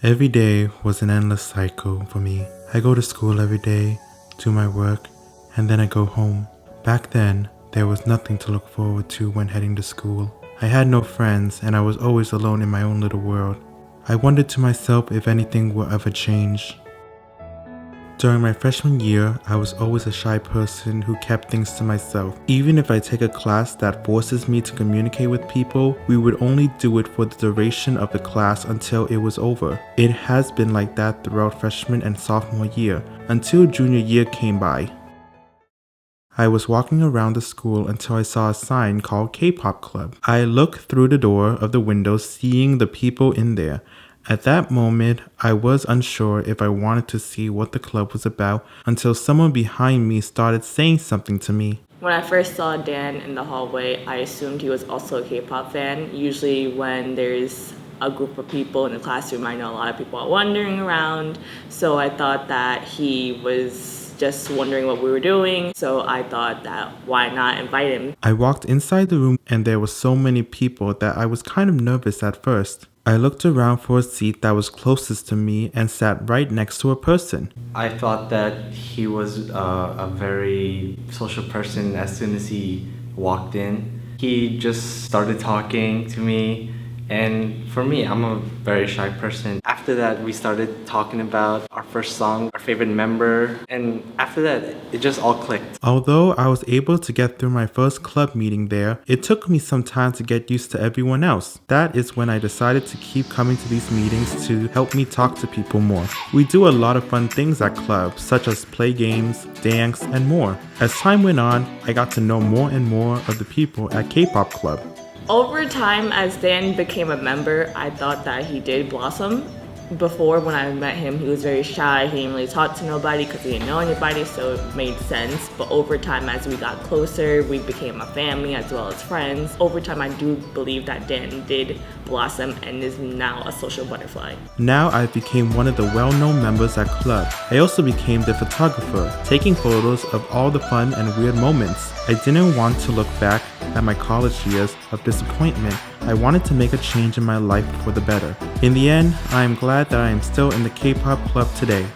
Every day was an endless cycle for me. I go to school every day, do my work, and then I go home. Back then, there was nothing to look forward to when heading to school. I had no friends and I was always alone in my own little world. I wondered to myself if anything will ever change. During my freshman year, I was always a shy person who kept things to myself. Even if I take a class that forces me to communicate with people, we would only do it for the duration of the class until it was over. It has been like that throughout freshman and sophomore year, until junior year came by. I was walking around the school until I saw a sign called Kpop Club. I looked through the door of the window, seeing the people in there. At that moment, I was unsure if I wanted to see what the club was about until someone behind me started saying something to me. When I first saw Dan in the hallway, I assumed he was also a K-pop fan. Usually when there's a group of people in the classroom, I know a lot of people are wandering around, so I thought that he was just wondering what we were doing, so I thought that why not invite him. I walked inside the room and there were so many people that I was kind of nervous at first. I looked around for a seat that was closest to me and sat right next to a person. I thought that he was a very social person as soon as he walked in. He just started talking to me, and for me, I'm a very shy person. After that, we started talking about our first song, our favorite member, and after that, it just all clicked. Although I was able to get through my first club meeting there, it took me some time to get used to everyone else. That is when I decided to keep coming to these meetings to help me talk to people more. We do a lot of fun things at clubs, such as play games, dance, and more. As time went on, I got to know more and more of the people at Kpop Club. Over time, as Dan became a member, I thought that he did blossom. Before, when I met him, he was very shy. He didn't really talk to nobody because he didn't know anybody, so it made sense. But over time, as we got closer, we became a family as well as friends. Over time, I do believe that Dan did blossom and is now a social butterfly. Now I became one of the well-known members at club. I also became the photographer, taking photos of all the fun and weird moments. I didn't want to look back at my college years of disappointment. I wanted to make a change in my life for the better. In the end, I am glad that I am still in the K-pop club today.